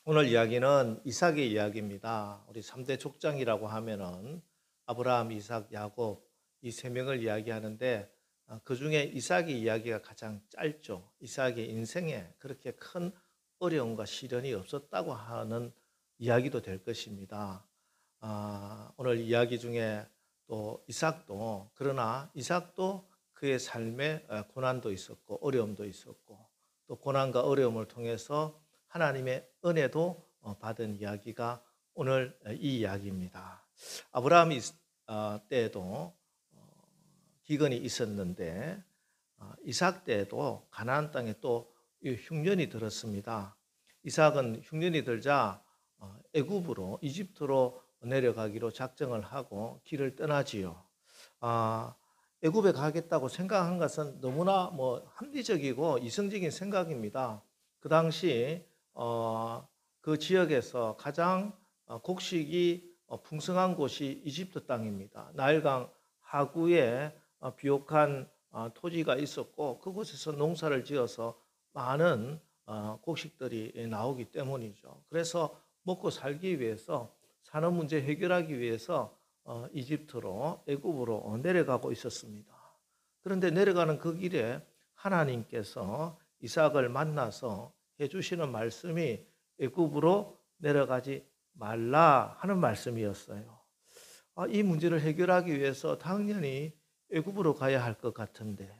오늘 이야기는 이삭의 이야기입니다. 우리 3대 족장이라고 하면은 아브라함, 이삭, 야곱 이 세 명을 이야기하는데 그중에 이삭의 이야기가 가장 짧죠. 이삭의 인생에 그렇게 큰 어려움과 시련이 없었다고 하는 이야기도 될 것입니다. 오늘 이야기 중에 또 이삭도 그러나 이삭도 그의 삶에 고난도 있었고 어려움도 있었고 또 고난과 어려움을 통해서 하나님의 은혜도 받은 이야기가 오늘 이 이야기입니다. 아브라함 때에도 기근이 있었는데 이삭 때에도 가나안 땅에 또 흉년이 들었습니다. 이삭은 흉년이 들자 애굽으로 이집트로 내려가기로 작정을 하고 길을 떠나지요. 애굽에 가겠다고 생각한 것은 너무나 합리적이고 이성적인 생각입니다. 그 당시 그 지역에서 가장 곡식이 풍성한 곳이 이집트 땅입니다. 나일강 하구에 비옥한 토지가 있었고 그곳에서 농사를 지어서 많은 곡식들이 나오기 때문이죠. 그래서 먹고 살기 위해서 산업 문제 해결하기 위해서 이집트로 애굽으로 내려가고 있었습니다. 그런데 내려가는 그 길에 하나님께서 이삭을 만나서 해주시는 말씀이 애굽으로 내려가지 말라 하는 말씀이었어요. 이 문제를 해결하기 위해서 당연히 애굽으로 가야 할 것 같은데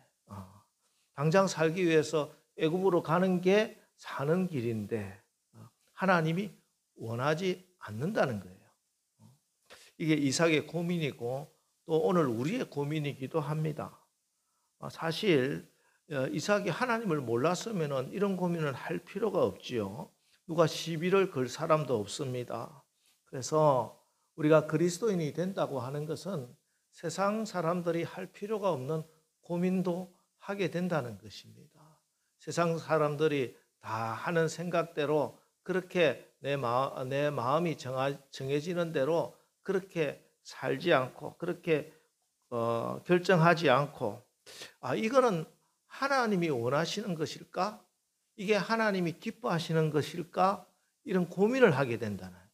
당장 살기 위해서 애굽으로 가는 게 사는 길인데 하나님이 원하지 않는다는 거예요. 이게 이삭의 고민이고 또 오늘 우리의 고민이기도 합니다. 사실 이삭이 하나님을 몰랐으면 이런 고민을 할 필요가 없지요. 누가 시비를 걸 사람도 없습니다. 그래서 우리가 그리스도인이 된다고 하는 것은 세상 사람들이 할 필요가 없는 고민도 하게 된다는 것입니다. 세상 사람들이 다 하는 생각대로 그렇게 내 마음이 정해지는 대로 그렇게 살지 않고 그렇게 결정하지 않고 이거는 하나님이 원하시는 것일까? 이게 하나님이 기뻐하시는 것일까? 이런 고민을 하게 된다는 거예요.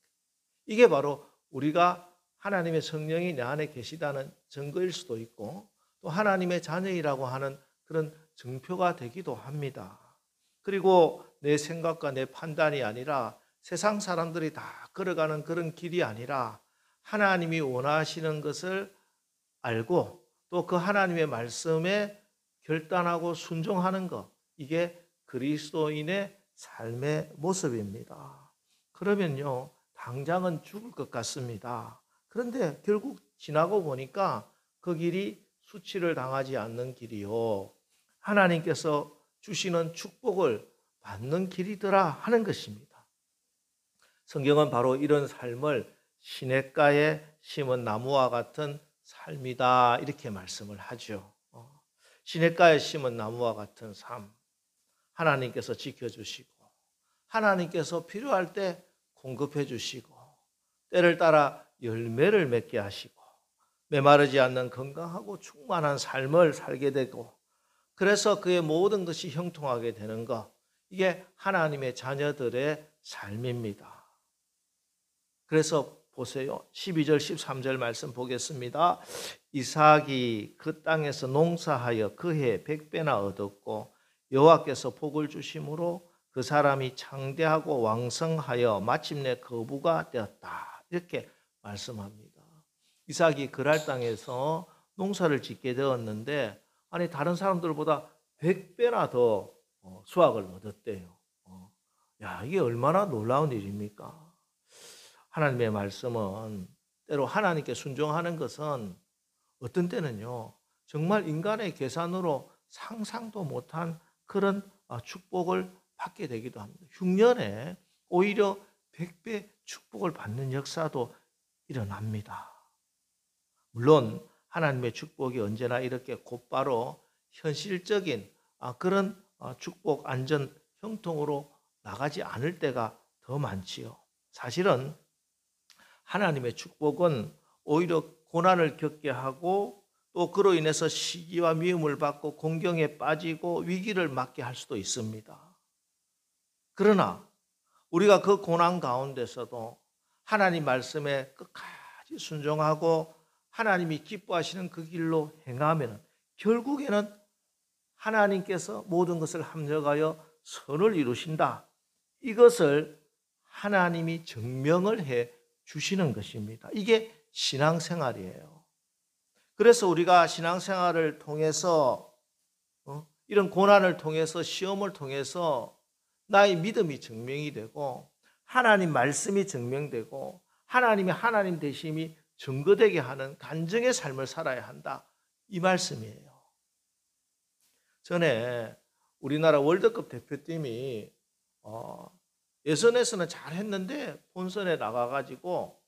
이게 바로 우리가 하나님의 성령이 내 안에 계시다는 증거일 수도 있고 또 하나님의 자녀이라고 하는 그런 증표가 되기도 합니다. 그리고 내 생각과 내 판단이 아니라 세상 사람들이 다 걸어가는 그런 길이 아니라 하나님이 원하시는 것을 알고 또 그 하나님의 말씀에 결단하고 순종하는 것, 이게 그리스도인의 삶의 모습입니다. 그러면요, 당장은 죽을 것 같습니다. 그런데 결국 지나고 보니까 그 길이 수치를 당하지 않는 길이요, 하나님께서 주시는 축복을 받는 길이더라 하는 것입니다. 성경은 바로 이런 삶을 시냇가에 심은 나무와 같은 삶이다 이렇게 말씀을 하죠. 시냇가에 심은 나무와 같은 삶, 하나님께서 지켜주시고 하나님께서 필요할 때 공급해 주시고 때를 따라 열매를 맺게 하시고 메마르지 않는 건강하고 충만한 삶을 살게 되고 그래서 그의 모든 것이 형통하게 되는 것, 이게 하나님의 자녀들의 삶입니다. 그래서 보세요. 12절 13절 말씀 보겠습니다. 이삭이 그 땅에서 농사하여 그 해 100배나 얻었고 여호와께서 복을 주심으로 그 사람이 창대하고 왕성하여 마침내 거부가 되었다. 이렇게 말씀합니다. 이삭이 그랄 땅에서 농사를 짓게 되었는데 다른 사람들보다 100배나 더 수확을 얻었대요. 이게 얼마나 놀라운 일입니까? 하나님의 말씀은 때로 하나님께 순종하는 것은 어떤 때는요, 정말 인간의 계산으로 상상도 못한 그런 축복을 받게 되기도 합니다. 흉년에 오히려 100배 축복을 받는 역사도 일어납니다. 물론 하나님의 축복이 언제나 이렇게 곧바로 현실적인 그런 축복, 안전, 형통으로 나가지 않을 때가 더 많지요. 사실은 하나님의 축복은 오히려 고난을 겪게 하고 또 그로 인해서 시기와 미움을 받고 공경에 빠지고 위기를 맞게 할 수도 있습니다. 그러나 우리가 그 고난 가운데서도 하나님 말씀에 끝까지 순종하고 하나님이 기뻐하시는 그 길로 행하면 결국에는 하나님께서 모든 것을 합력하여 선을 이루신다. 이것을 하나님이 증명을 해 주시는 것입니다. 이게 신앙생활이에요. 그래서 우리가 신앙생활을 통해서 이런 고난을 통해서 시험을 통해서 나의 믿음이 증명이 되고 하나님 말씀이 증명되고 하나님이 하나님 되심이 증거되게 하는 간증의 삶을 살아야 한다. 이 말씀이에요. 전에 우리나라 월드컵 대표팀이 예선에서는 잘했는데 본선에 나가가지고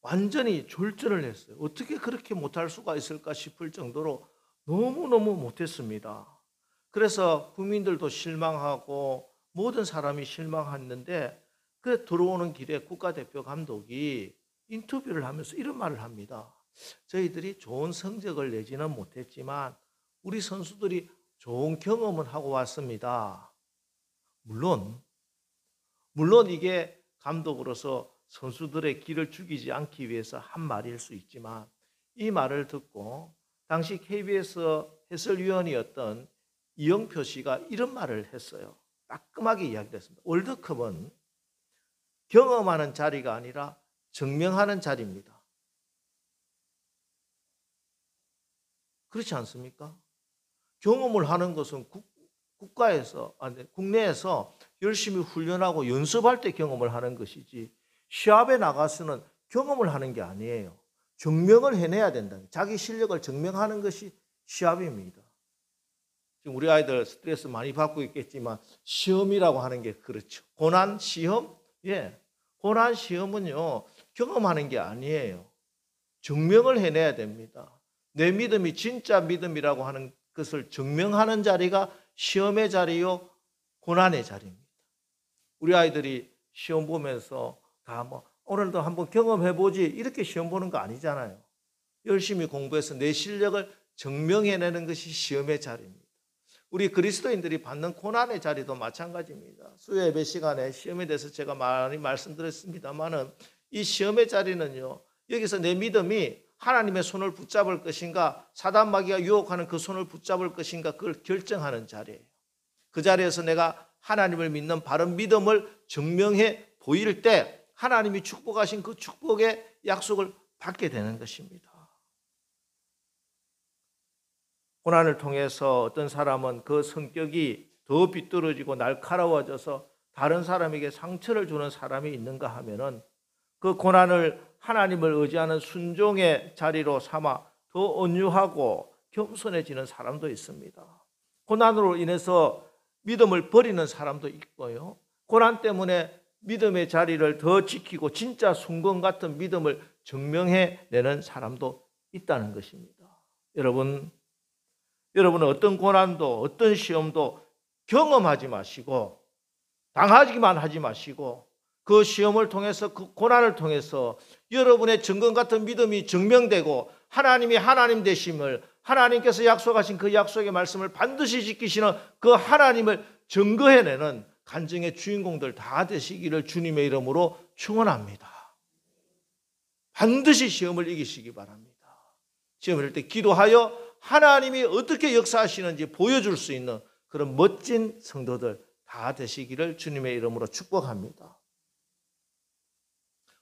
완전히 졸전을 했어요. 어떻게 그렇게 못할 수가 있을까 싶을 정도로 너무너무 못했습니다. 그래서 국민들도 실망하고 모든 사람이 실망했는데 그 들어오는 길에 국가대표 감독이 인터뷰를 하면서 이런 말을 합니다. 저희들이 좋은 성적을 내지는 못했지만 우리 선수들이 좋은 경험을 하고 왔습니다. 물론 이게 감독으로서 선수들의 기를 죽이지 않기 위해서 한 말일 수 있지만 이 말을 듣고 당시 KBS 해설위원이었던 이영표 씨가 이런 말을 했어요. 따끔하게 이야기했습니다. 월드컵은 경험하는 자리가 아니라 증명하는 자리입니다. 그렇지 않습니까? 경험을 하는 것은 국내에서 열심히 훈련하고 연습할 때 경험을 하는 것이지 시합에 나가서는 경험을 하는 게 아니에요. 증명을 해내야 된다. 자기 실력을 증명하는 것이 시합입니다. 지금 우리 아이들 스트레스 많이 받고 있겠지만 시험이라고 하는 게 그렇죠. 고난 시험? 예. 고난 시험은요. 경험하는 게 아니에요. 증명을 해내야 됩니다. 내 믿음이 진짜 믿음이라고 하는 것을 증명하는 자리가 시험의 자리요, 고난의 자리입니다. 우리 아이들이 시험 보면서 다 오늘도 한번 경험해보지 이렇게 시험 보는 거 아니잖아요. 열심히 공부해서 내 실력을 증명해내는 것이 시험의 자리입니다. 우리 그리스도인들이 받는 고난의 자리도 마찬가지입니다. 수요 예배 시간에 시험에 대해서 제가 많이 말씀드렸습니다만은 이 시험의 자리는요, 여기서 내 믿음이 하나님의 손을 붙잡을 것인가, 사단 마귀가 유혹하는 그 손을 붙잡을 것인가, 그걸 결정하는 자리예요. 그 자리에서 내가 하나님을 믿는 바른 믿음을 증명해 보일 때 하나님이 축복하신 그 축복의 약속을 받게 되는 것입니다. 고난을 통해서 어떤 사람은 그 성격이 더 비뚤어지고 날카로워져서 다른 사람에게 상처를 주는 사람이 있는가 하면은 그 고난을 하나님을 의지하는 순종의 자리로 삼아 더 온유하고 겸손해지는 사람도 있습니다. 고난으로 인해서 믿음을 버리는 사람도 있고요. 고난 때문에 믿음의 자리를 더 지키고 진짜 순금 같은 믿음을 증명해내는 사람도 있다는 것입니다. 여러분은 어떤 고난도 어떤 시험도 경험하지 마시고 당하기만 하지 마시고 그 시험을 통해서 그 고난을 통해서 여러분의 증거 같은 믿음이 증명되고 하나님이 하나님 되심을 하나님께서 약속하신 그 약속의 말씀을 반드시 지키시는 그 하나님을 증거해내는 간증의 주인공들 다 되시기를 주님의 이름으로 축원합니다. 반드시 시험을 이기시기 바랍니다. 시험을 할 때 기도하여 하나님이 어떻게 역사하시는지 보여줄 수 있는 그런 멋진 성도들 다 되시기를 주님의 이름으로 축복합니다.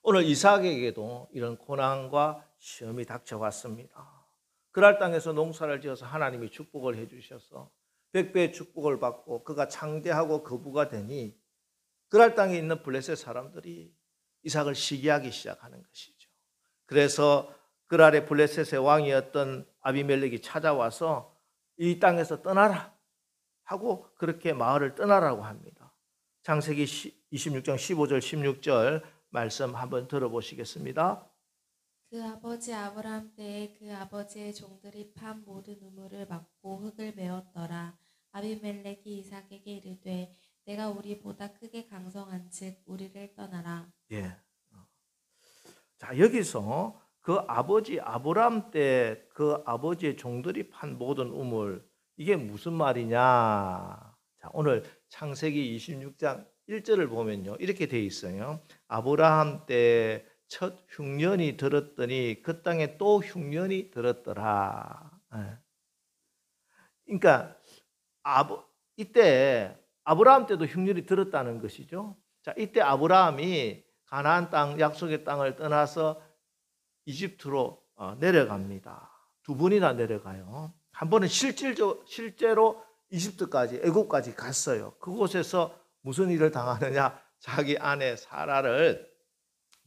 오늘 이삭에게도 이런 고난과 시험이 닥쳐왔습니다. 그랄 땅에서 농사를 지어서 하나님이 축복을 해주셔서 100배의 축복을 받고 그가 창대하고 거부가 되니 그랄 땅에 있는 블레셋 사람들이 이삭을 시기하기 시작하는 것이죠. 그래서 그랄의 블레셋의 왕이었던 아비멜렉이 찾아와서 이 땅에서 떠나라 하고 그렇게 마을을 떠나라고 합니다. 창세기 26장 15절 16절 말씀 한번 들어보시겠습니다. 그 아버지 아브라함 때에 그 아버지의 종들이 판 모든 우물을 막고 흙을 메웠더라. 아비멜렉이 이삭에게 이르되 내가 우리보다 크게 강성한즉 우리를 떠나라. 예. 자, 여기서 그 아버지 아브라함 때 그 아버지의 종들이 판 모든 우물, 이게 무슨 말이냐? 자, 오늘 창세기 26장 1절을 보면요. 이렇게 돼 있어요. 아브라함 때 첫 흉년이 들었더니 그 땅에 또 흉년이 들었더라. 예. 그러니까 이때 아브라함 때도 흉년이 들었다는 것이죠. 자, 이때 아브라함이 가나안 땅, 약속의 땅을 떠나서 이집트로 내려갑니다. 두 번이나 내려가요. 한 번은 실제로 이집트까지, 애국까지 갔어요. 그곳에서 무슨 일을 당하느냐? 자기 아내 사라를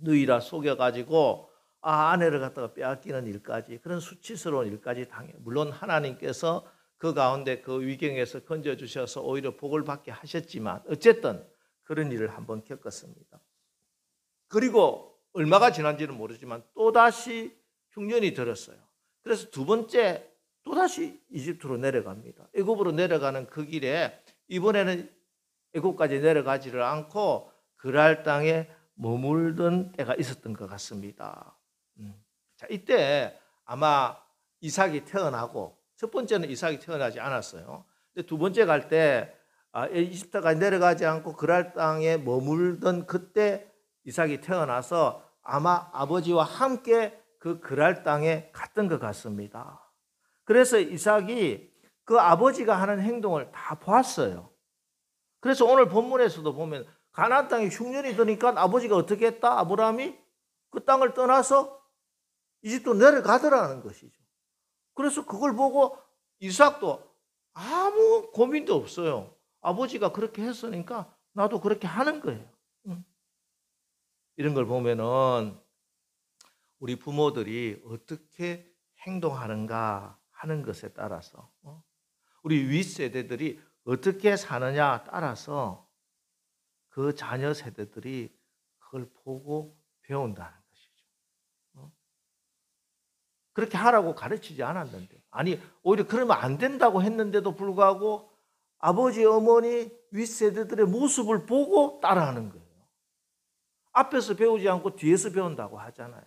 누이라 속여가지고 아내를 갖다가 빼앗기는 일까지, 그런 수치스러운 일까지 당해요. 물론 하나님께서 그 가운데 그 위경에서 건져주셔서 오히려 복을 받게 하셨지만 어쨌든 그런 일을 한번 겪었습니다. 그리고 얼마가 지난지는 모르지만 또다시 흉년이 들었어요. 그래서 두 번째 또다시 이집트로 내려갑니다. 애굽으로 내려가는 그 길에 이번에는 애굽까지 내려가지를 않고 그랄 땅에 머물던 때가 있었던 것 같습니다. 자, 이때 아마 이삭이 태어나고, 첫 번째는 이삭이 태어나지 않았어요. 근데 두 번째 갈 때 이집트까지 내려가지 않고 그랄 땅에 머물던 그때 이삭이 태어나서 아마 아버지와 함께 그 그랄 땅에 갔던 것 같습니다. 그래서 이삭이 그 아버지가 하는 행동을 다 보았어요. 그래서 오늘 본문에서도 보면 가나안 땅에 흉년이 드니까 아버지가 어떻게 했다? 아브라함이 그 땅을 떠나서 이집트로 내려가더라는 것이죠. 그래서 그걸 보고 이삭도 아무 고민도 없어요. 아버지가 그렇게 했으니까 나도 그렇게 하는 거예요. 이런 걸 보면은 우리 부모들이 어떻게 행동하는가 하는 것에 따라서, 우리 윗세대들이 어떻게 사느냐 따라서 그 자녀 세대들이 그걸 보고 배운다는 것이죠. 그렇게 하라고 가르치지 않았는데, 아니 오히려 그러면 안 된다고 했는데도 불구하고 아버지, 어머니, 윗세대들의 모습을 보고 따라하는 거예요. 앞에서 배우지 않고 뒤에서 배운다고 하잖아요.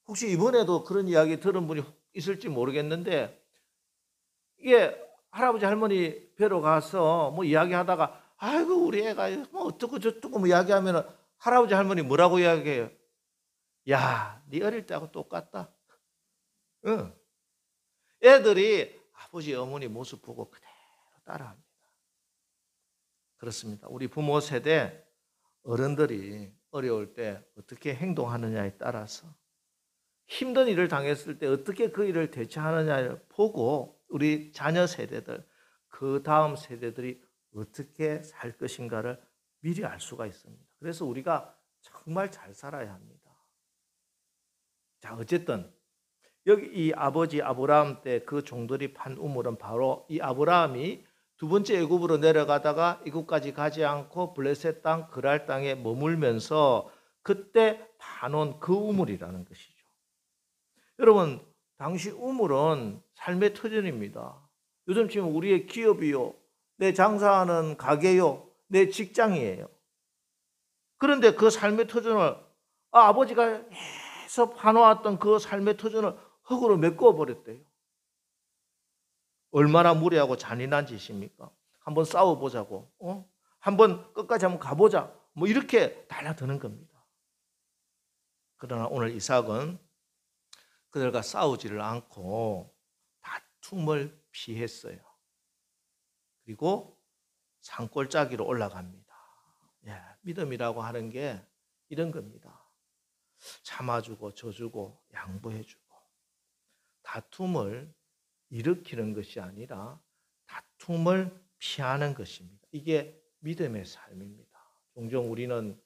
혹시 이번에도 그런 이야기 들은 분이 있을지 모르겠는데, 이게 할아버지 할머니 뵈러 가서 뭐 이야기하다가 아이고 우리 애가 뭐 어떻고 저쩌고 뭐 이야기하면은 할아버지 할머니 뭐라고 이야기해요? 야, 네 어릴 때하고 똑같다. 응. 애들이 아버지 어머니 모습 보고 그대로 따라합니다. 그렇습니다. 우리 부모 세대 어른들이 어려울 때 어떻게 행동하느냐에 따라서, 힘든 일을 당했을 때 어떻게 그 일을 대처하느냐를 보고 우리 자녀 세대들, 그 다음 세대들이 어떻게 살 것인가를 미리 알 수가 있습니다. 그래서 우리가 정말 잘 살아야 합니다. 자, 어쨌든 여기 이 아버지 아브라함 때 그 종들이 판 우물은 바로 이 아브라함이 두 번째 애굽으로 내려가다가 애굽까지 가지 않고 블레셋 땅 그랄 땅에 머물면서 그때 파놓은 그 우물이라는 것이죠. 여러분, 당시 우물은 삶의 터전입니다. 요즘 지금 우리의 기업이요, 내 장사하는 가게요, 내 직장이에요. 그런데 그 삶의 터전을 아버지가 해서 파놓았던 그 삶의 터전을 흙으로 메꿔 버렸대요. 얼마나 무례하고 잔인한 짓입니까? 한번 싸워보자고, 한번 끝까지 한번 가보자, 뭐 이렇게 달라드는 겁니다. 그러나 오늘 이삭은 그들과 싸우지를 않고 다툼을 피했어요. 그리고 산골짜기로 올라갑니다. 믿음이라고 하는 게 이런 겁니다. 참아주고 져주고 양보해주고, 다툼을 일으키는 것이 아니라 다툼을 피하는 것입니다. 이게 믿음의 삶입니다. 종종 우리는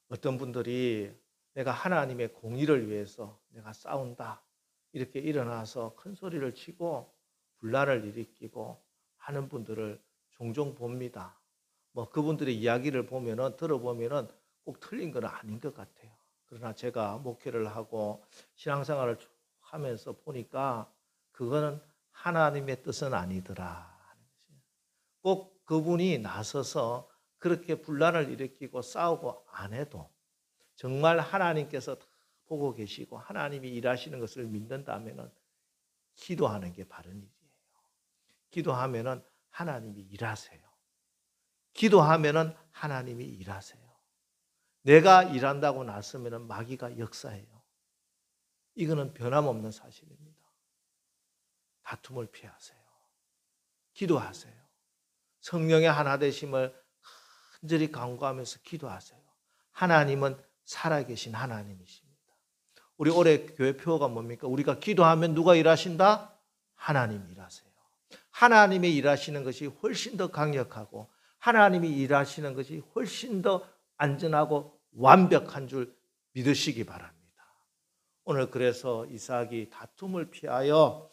어떤 분들이 내가 하나님의 공의를 위해서 내가 싸운다 이렇게 일어나서 큰 소리를 치고 분란을 일으키고 하는 분들을 종종 봅니다. 뭐 그분들의 이야기를 들어보면은 꼭 틀린 건 아닌 것 같아요. 그러나 제가 목회를 하고 신앙생활을 하면서 보니까 그거는 하나님의 뜻은 아니더라. 꼭 그분이 나서서 그렇게 분란을 일으키고 싸우고 안 해도 정말 하나님께서 보고 계시고 하나님이 일하시는 것을 믿는다면 기도하는 게 바른 일이에요. 기도하면 하나님이 일하세요. 기도하면은 하나님이 일하세요. 내가 일한다고 나서면은 마귀가 역사해요. 이거는 변함없는 사실입니다. 다툼을 피하세요. 기도하세요. 성령의 하나 되심을 간절히 간구하면서 기도하세요. 하나님은 살아계신 하나님이십니다. 우리 올해 교회 표어가 뭡니까? 우리가 기도하면 누가 일하신다? 하나님이 일하세요. 하나님이 일하시는 것이 훨씬 더 강력하고 하나님이 일하시는 것이 훨씬 더 안전하고 완벽한 줄 믿으시기 바랍니다. 오늘 그래서 이삭이 다툼을 피하여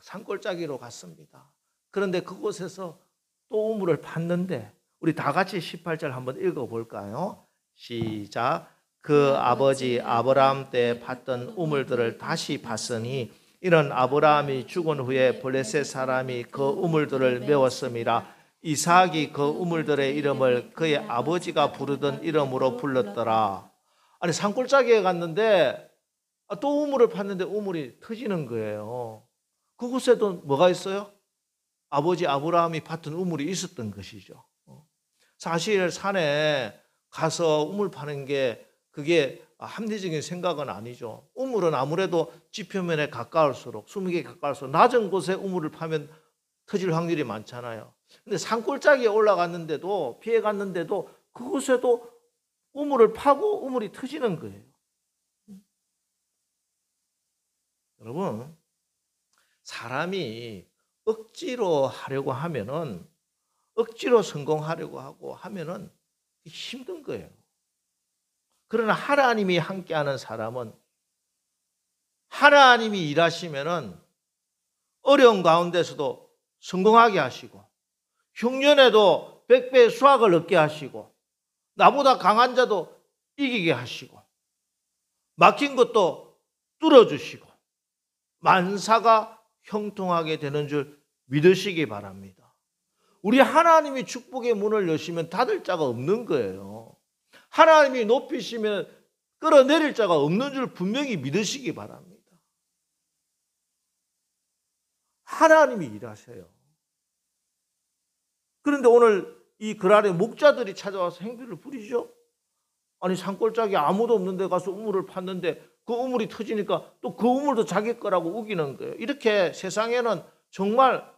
산골짜기로 갔습니다. 그런데 그곳에서 또 우물을 팠는데 우리 다 같이 18절 한번 읽어볼까요? 시작. 그 아버지 아브라함 때 팠던 우물들을 다시 팠으니 이는 아브라함이 죽은 후에 블레셋 사람이 그 우물들을 메웠음이라. 이삭이 그 우물들의 이름을 그의 아버지가 부르던 이름으로 불렀더라. 아니 산골짜기에 갔는데 또 우물을 팠는데 우물이 터지는 거예요. 그곳에도 뭐가 있어요? 아버지 아브라함이 팠던 우물이 있었던 것이죠. 사실 산에 가서 우물 파는 게 그게 합리적인 생각은 아니죠. 우물은 아무래도 지표면에 가까울수록 20개 가까울수록 낮은 곳에 우물을 파면 터질 확률이 많잖아요. 근데 산골짜기에 올라갔는데도 피해 갔는데도 그곳에도 우물을 파고 우물이 터지는 거예요. 여러분, 사람이 억지로 하려고 하면은 억지로 성공하려고 하고 하면은 힘든 거예요. 그러나 하나님이 함께하는 사람은 하나님이 일하시면은 어려운 가운데서도 성공하게 하시고 흉년에도 100배의 수확을 얻게 하시고 나보다 강한 자도 이기게 하시고 막힌 것도 뚫어주시고 만사가 형통하게 되는 줄 믿으시기 바랍니다. 우리 하나님이 축복의 문을 여시면 닫을 자가 없는 거예요. 하나님이 높이시면 끌어내릴 자가 없는 줄 분명히 믿으시기 바랍니다. 하나님이 일하세요. 그런데 오늘 이 글 아래 목자들이 찾아와서 행비를 부리죠. 아니 산골짜기 아무도 없는 데 가서 우물을 팠는데 그 우물이 터지니까 또 그 우물도 자기 거라고 우기는 거예요. 이렇게 세상에는 정말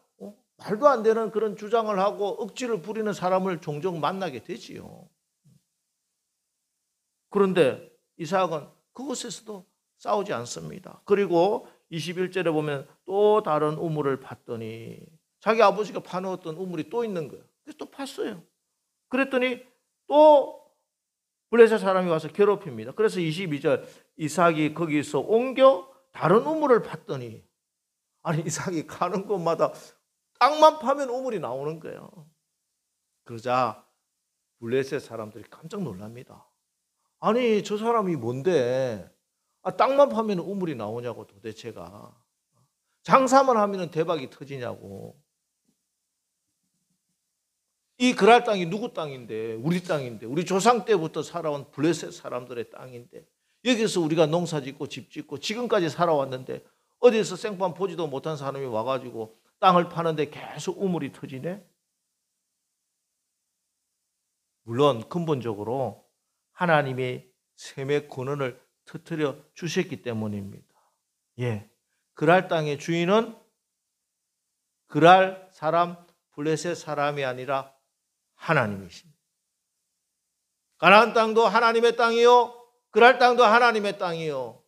말도 안 되는 그런 주장을 하고 억지를 부리는 사람을 종종 만나게 되지요. 그런데 이삭은 그곳에서도 싸우지 않습니다. 그리고 21절에 보면 또 다른 우물을 팠더니 자기 아버지가 파놓았던 우물이 또 있는 거예요. 그래서 또 팠어요. 그랬더니 또 블레셋 사람이 와서 괴롭힙니다. 그래서 22절 이삭이 거기서 옮겨 다른 우물을 팠더니 아니 이삭이 가는 곳마다 땅만 파면 우물이 나오는 거예요. 그러자 블레셋 사람들이 깜짝 놀랍니다. 아니 저 사람이 뭔데 땅만 파면 우물이 나오냐고 도대체가. 장사만 하면 대박이 터지냐고. 이 그랄 땅이 누구 땅인데 우리 땅인데 우리 조상 때부터 살아온 블레셋 사람들의 땅인데 여기서 우리가 농사 짓고 집 짓고 지금까지 살아왔는데 어디서 생판 보지도 못한 사람이 와가지고 땅을 파는데 계속 우물이 터지네. 물론 근본적으로 하나님이 셈의 권한을 터뜨려 주셨기 때문입니다. 예, 그랄 땅의 주인은 그랄 사람 블레셋 사람이 아니라 하나님이십니다. 가나안 땅도 하나님의 땅이요, 그랄 땅도 하나님의 땅이요,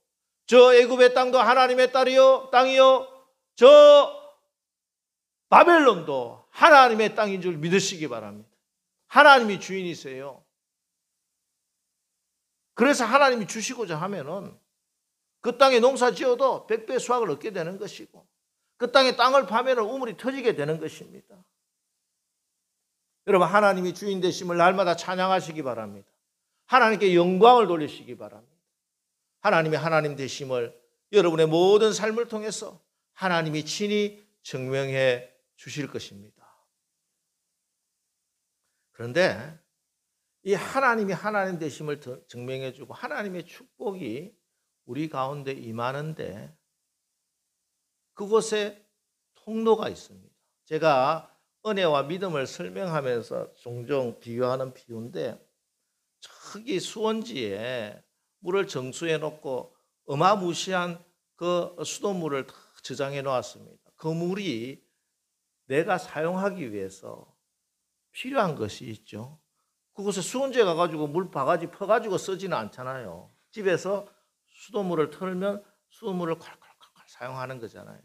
저 애굽의 땅도 하나님의 땅이요, 저 바벨론도 하나님의 땅인 줄 믿으시기 바랍니다. 하나님이 주인이세요. 그래서 하나님이 주시고자 하면은 그 땅에 농사 지어도 100배 수확을 얻게 되는 것이고 그 땅에 땅을 파면은 우물이 터지게 되는 것입니다. 여러분 하나님이 주인 되심을 날마다 찬양하시기 바랍니다. 하나님께 영광을 돌리시기 바랍니다. 하나님이 하나님 되심을 여러분의 모든 삶을 통해서 하나님이 친히 증명해 주실 것입니다. 그런데 이 하나님이 하나님 되심을 증명해 주고 하나님의 축복이 우리 가운데 임하는데 그곳에 통로가 있습니다. 제가 은혜와 믿음을 설명하면서 종종 비유하는 비유인데, 저기 수원지에 물을 정수해 놓고 어마무시한 그 수돗물을 다 저장해 놓았습니다. 그 물이 내가 사용하기 위해서 필요한 것이 있죠. 그곳에 수원지에 가가지고 물 바가지 퍼가지고 쓰지는 않잖아요. 집에서 수돗물을 틀면 수돗물을 콸콸콸콸 사용하는 거잖아요.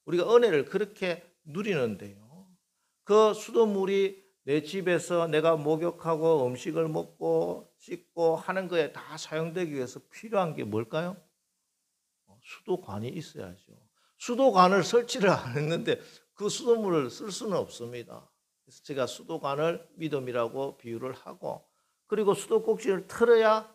우리가 은혜를 그렇게 누리는데요. 그 수돗물이 내 집에서 내가 목욕하고 음식을 먹고 씻고 하는 거에 다 사용되기 위해서 필요한 게 뭘까요? 수도관이 있어야죠. 수도관을 설치를 안 했는데 그 수돗물을 쓸 수는 없습니다. 그래서 제가 수도관을 믿음이라고 비유를 하고, 그리고 수도꼭지를 틀어야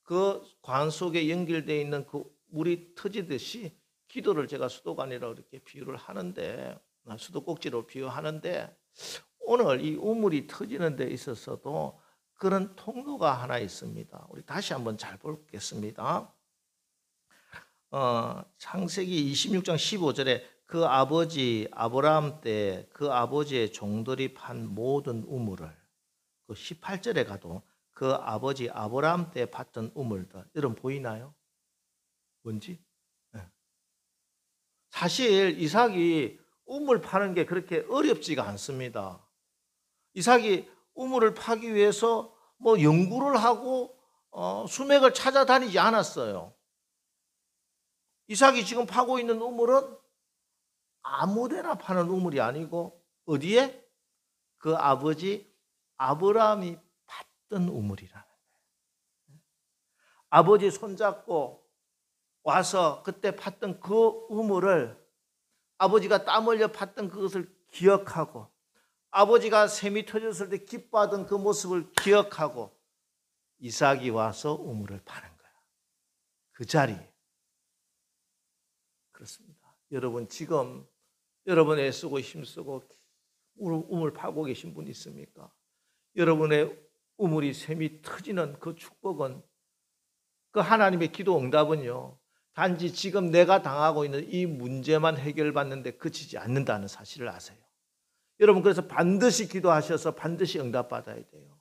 그 관 속에 연결되어 있는 그 물이 터지듯이 기도를 제가 수도관이라고 이렇게 비유를 하는데, 수도꼭지로 비유하는데, 오늘 이 우물이 터지는 데 있어서도 그런 통로가 하나 있습니다. 우리 다시 한번 잘 보겠습니다. 창세기 26장 15절에 그 아버지 아브라함 때 그 아버지의 종들이 판 모든 우물을, 그 18절에 가도 그 아버지 아브라함 때 팠던 우물들, 여러분 보이나요? 뭔지? 네. 사실 이삭이 우물 파는 게 그렇게 어렵지가 않습니다. 이삭이 우물을 파기 위해서 뭐 연구를 하고 수맥을 찾아다니지 않았어요. 이삭이 지금 파고 있는 우물은 아무데나 파는 우물이 아니고 어디에? 그 아버지 아브라함이 팠던 우물이라는 거예요. 아버지 손잡고 와서 그때 팠던 그 우물을, 아버지가 땀 흘려 팠던 그것을 기억하고, 아버지가 샘이 터졌을 때 기뻐하던 그 모습을 기억하고 이삭이 와서 우물을 파는 거야. 그 자리에. 그렇습니다. 여러분 지금 여러분 애쓰고 힘쓰고 우물 파고 계신 분 있습니까? 여러분의 우물이 샘이 터지는 그 축복은, 그 하나님의 기도 응답은요, 단지 지금 내가 당하고 있는 이 문제만 해결받는데 그치지 않는다는 사실을 아세요. 여러분 그래서 반드시 기도하셔서 반드시 응답받아야 돼요.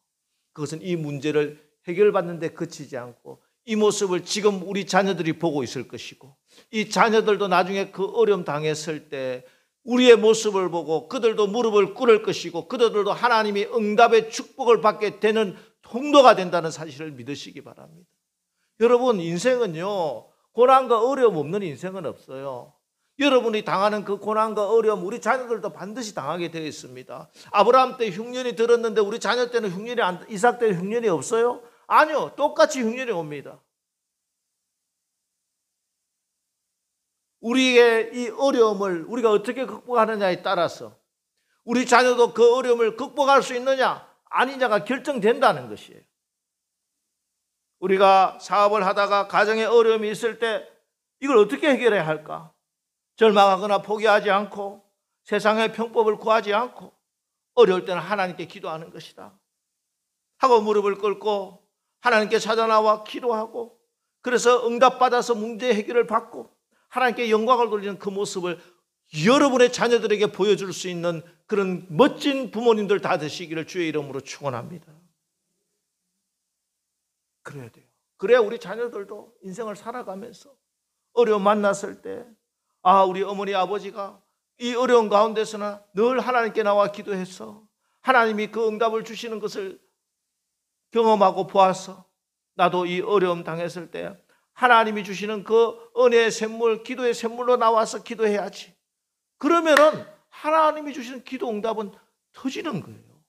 그것은 이 문제를 해결받는데 그치지 않고 이 모습을 지금 우리 자녀들이 보고 있을 것이고, 이 자녀들도 나중에 그 어려움 당했을 때 우리의 모습을 보고 그들도 무릎을 꿇을 것이고 그들도 하나님이 응답의 축복을 받게 되는 통로가 된다는 사실을 믿으시기 바랍니다. 여러분 인생은요, 고난과 어려움 없는 인생은 없어요. 여러분이 당하는 그 고난과 어려움 우리 자녀들도 반드시 당하게 되어 있습니다. 아브라함 때 흉년이 들었는데 우리 자녀 때는 이삭 때는 흉년이 없어요? 아니요, 똑같이 흉년이 옵니다. 우리의 이 어려움을 우리가 어떻게 극복하느냐에 따라서 우리 자녀도 그 어려움을 극복할 수 있느냐 아니냐가 결정된다는 것이에요. 우리가 사업을 하다가 가정에 어려움이 있을 때 이걸 어떻게 해결해야 할까? 절망하거나 포기하지 않고 세상의 평법을 구하지 않고 어려울 때는 하나님께 기도하는 것이다 하고 무릎을 꿇고 하나님께 찾아나와 기도하고, 그래서 응답받아서 문제 해결을 받고 하나님께 영광을 돌리는 그 모습을 여러분의 자녀들에게 보여줄 수 있는 그런 멋진 부모님들 다 되시기를 주의 이름으로 축원합니다. 그래야 돼요. 그래야 우리 자녀들도 인생을 살아가면서 어려움 만났을 때, 우리 어머니 아버지가 이 어려운 가운데서나 늘 하나님께 나와 기도해서 하나님이 그 응답을 주시는 것을 경험하고 보아서 나도 이 어려움 당했을 때 하나님이 주시는 그 은혜의 샘물, 기도의 샘물로 나와서 기도해야지. 그러면은 하나님이 주시는 기도 응답은 터지는 거예요.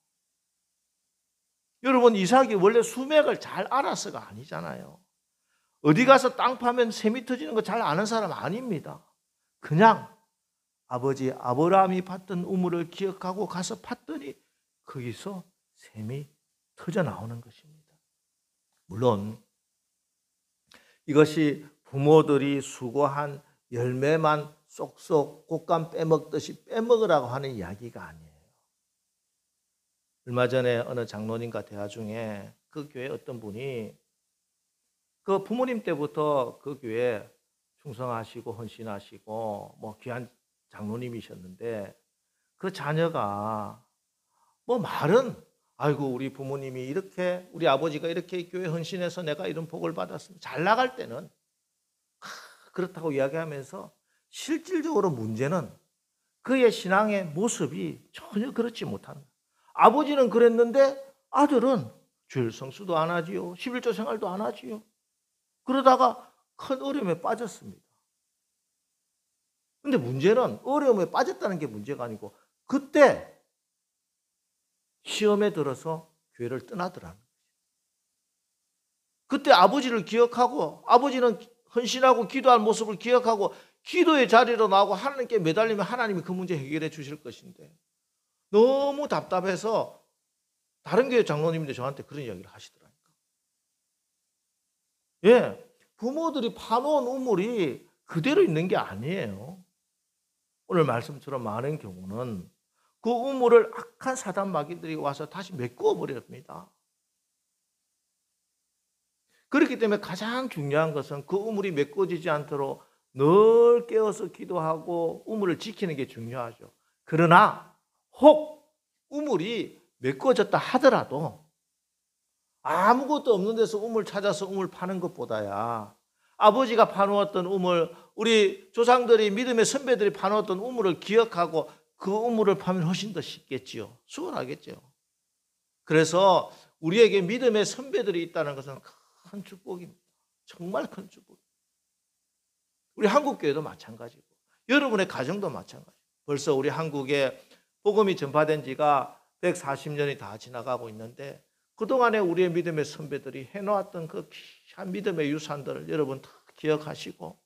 여러분 이삭이 원래 수맥을 잘 알아서가 아니잖아요. 어디 가서 땅 파면 샘이 터지는 거 잘 아는 사람 아닙니다. 그냥 아버지 아브라함이 팠던 우물을 기억하고 가서 팠더니 거기서 샘이 터져 나오는 것입니다. 물론 이것이 부모들이 수고한 열매만 쏙쏙 곶감 빼먹듯이 빼먹으라고 하는 이야기가 아니에요. 얼마 전에 어느 장로님과 대화 중에 그 교회 어떤 분이 그 부모님 때부터 그 교회 충성하시고 헌신하시고 뭐 귀한 장로님이셨는데 그 자녀가 뭐 말은 아이고 우리 부모님이 이렇게 우리 아버지가 이렇게 교회 헌신해서 내가 이런 복을 받았습니다. 잘 나갈 때는 그렇다고 이야기하면서 실질적으로 문제는 그의 신앙의 모습이 전혀 그렇지 못합니다. 아버지는 그랬는데 아들은 주일 성수도 안 하지요. 11조 생활도 안 하지요. 그러다가 큰 어려움에 빠졌습니다. 근데 문제는 어려움에 빠졌다는 게 문제가 아니고 그때 시험에 들어서 교회를 떠나더라는 거죠. 그때 아버지를 기억하고 아버지는 헌신하고 기도할 모습을 기억하고 기도의 자리로 나오고 하나님께 매달리면 하나님이 그 문제 해결해 주실 것인데 너무 답답해서 다른 교회 장로님들 저한테 그런 이야기를 하시더라니까. 예, 부모들이 파놓은 우물이 그대로 있는 게 아니에요. 오늘 말씀처럼 많은 경우는 그 우물을 악한 사단 마귀들이 와서 다시 메꾸어 버립니다. 그렇기 때문에 가장 중요한 것은 그 우물이 메꿔지지 않도록 늘 깨어서 기도하고 우물을 지키는 게 중요하죠. 그러나 혹 우물이 메꿔졌다 하더라도 아무것도 없는 데서 우물 찾아서 우물 파는 것보다야 아버지가 파놓았던 우물, 우리 조상들이 믿음의 선배들이 파놓았던 우물을 기억하고 그 우물을 파면 훨씬 더 쉽겠지요. 수월하겠죠. 그래서 우리에게 믿음의 선배들이 있다는 것은 큰 축복입니다. 정말 큰 축복. 우리 한국교회도 마찬가지고 여러분의 가정도 마찬가지고 벌써 우리 한국에 복음이 전파된 지가 140년이 다 지나가고 있는데 그동안에 우리의 믿음의 선배들이 해놓았던 그 귀한 믿음의 유산들을 여러분 다 기억하시고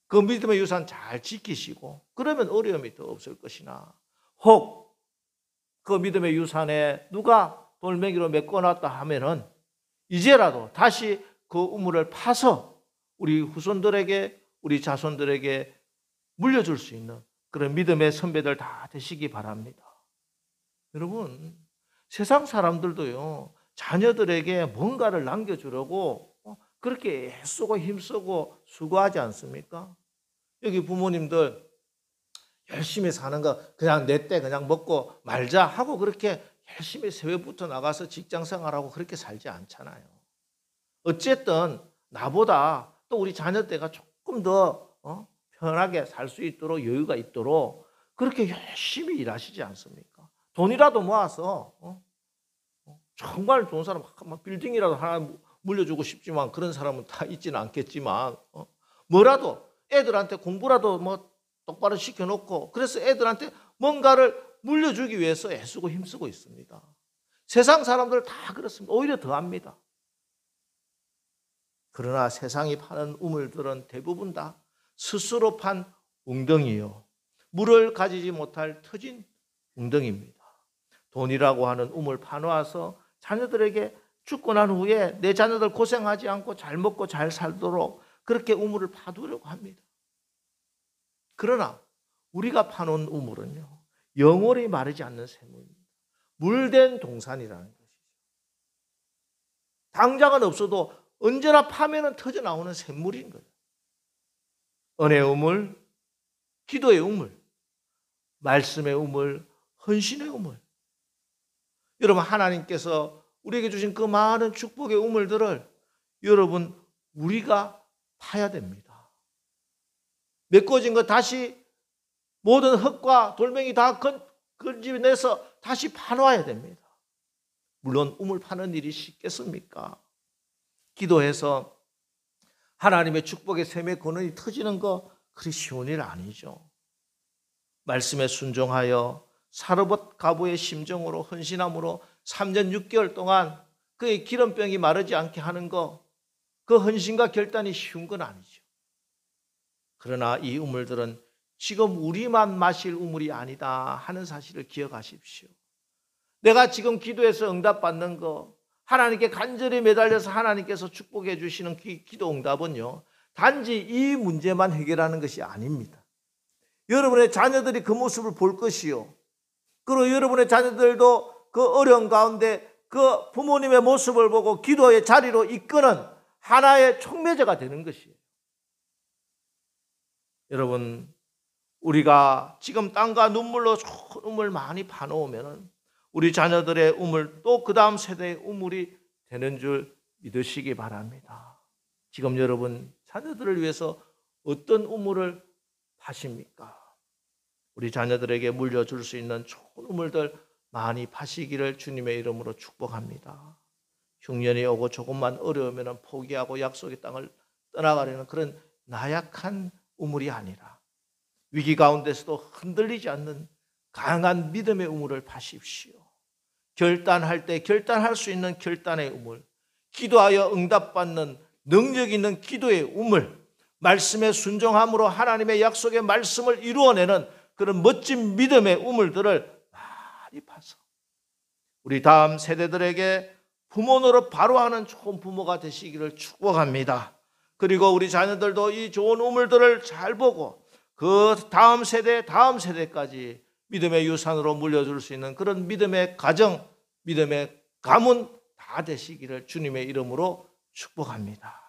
그 믿음의 유산 잘 지키시고 그러면 어려움이 더 없을 것이나 혹 그 믿음의 유산에 누가 돌멩이로 메꿔놨다 하면은 이제라도 다시 그 우물을 파서 우리 후손들에게 우리 자손들에게 물려줄 수 있는 그런 믿음의 선배들 다 되시기 바랍니다. 여러분 세상 사람들도요 자녀들에게 뭔가를 남겨주려고 그렇게 애쓰고 힘쓰고 수고하지 않습니까? 여기 부모님들 열심히 사는 거 그냥 내 때 그냥 먹고 말자 하고 그렇게 열심히 새벽부터 나가서 직장생활하고 그렇게 살지 않잖아요. 어쨌든 나보다 또 우리 자녀 때가 조금 더 편하게 살 수 있도록 여유가 있도록 그렇게 열심히 일하시지 않습니까? 돈이라도 모아서 정말 좋은 사람 빌딩이라도 하나 물려주고 싶지만 그런 사람은 다 있지는 않겠지만 뭐라도 애들한테 공부라도 뭐 똑바로 시켜놓고 그래서 애들한테 뭔가를 물려주기 위해서 애쓰고 힘쓰고 있습니다. 세상 사람들 다 그렇습니다. 오히려 더합니다. 그러나 세상이 파는 우물들은 대부분 다 스스로 판 웅덩이요. 물을 가지지 못할 터진 웅덩이입니다. 돈이라고 하는 우물 파놓아서 자녀들에게 죽고 난 후에 내 자녀들 고생하지 않고 잘 먹고 잘 살도록 그렇게 우물을 파두려고 합니다. 그러나 우리가 파놓은 우물은요. 영원히 마르지 않는 샘물입니다. 물된 동산이라는 것이죠. 당장은 없어도 언제나 파면은 터져 나오는 샘물인 거예요. 은혜의 우물, 기도의 우물, 말씀의 우물, 헌신의 우물. 여러분 하나님께서 우리에게 주신 그 많은 축복의 우물들을 여러분 우리가 파야 됩니다. 메꿔진 거 다시 모든 흙과 돌멩이 다 건집내서 다시 파놓아야 됩니다. 물론 우물 파는 일이 쉽겠습니까? 기도해서 하나님의 축복의 샘의 근원이 터지는 거 그리 쉬운 일 아니죠. 말씀에 순종하여 사르밧 가부의 심정으로 헌신함으로 3년 6개월 동안 그의 기름병이 마르지 않게 하는 거 그 헌신과 결단이 쉬운 건 아니죠. 그러나 이 우물들은 지금 우리만 마실 우물이 아니다 하는 사실을 기억하십시오. 내가 지금 기도해서 응답받는 거 하나님께 간절히 매달려서 하나님께서 축복해 주시는 기도 응답은요. 단지 이 문제만 해결하는 것이 아닙니다. 여러분의 자녀들이 그 모습을 볼 것이요. 그리고 여러분의 자녀들도 그 어려운 가운데 그 부모님의 모습을 보고 기도의 자리로 이끄는 하나의 촉매제가 되는 것이에요. 여러분 우리가 지금 땀과 눈물로 좋은 우물 많이 파놓으면 우리 자녀들의 우물 또 그 다음 세대의 우물이 되는 줄 믿으시기 바랍니다. 지금 여러분 자녀들을 위해서 어떤 우물을 파십니까? 우리 자녀들에게 물려줄 수 있는 좋은 우물들 많이 파시기를 주님의 이름으로 축복합니다. 흉년이 오고 조금만 어려우면 포기하고 약속의 땅을 떠나가려는 그런 나약한 우물이 아니라 위기 가운데서도 흔들리지 않는 강한 믿음의 우물을 파십시오. 결단할 때 결단할 수 있는 결단의 우물, 기도하여 응답받는 능력 있는 기도의 우물, 말씀에 순종함으로 하나님의 약속의 말씀을 이루어내는 그런 멋진 믿음의 우물들을 많이 파서 우리 다음 세대들에게 부모 노릇 바로 하는 좋은 부모가 되시기를 축복합니다. 그리고 우리 자녀들도 이 좋은 우물들을 잘 보고 그 다음 세대까지 믿음의 유산으로 물려줄 수 있는 그런 믿음의 가정, 믿음의 가문 다 되시기를 주님의 이름으로 축복합니다.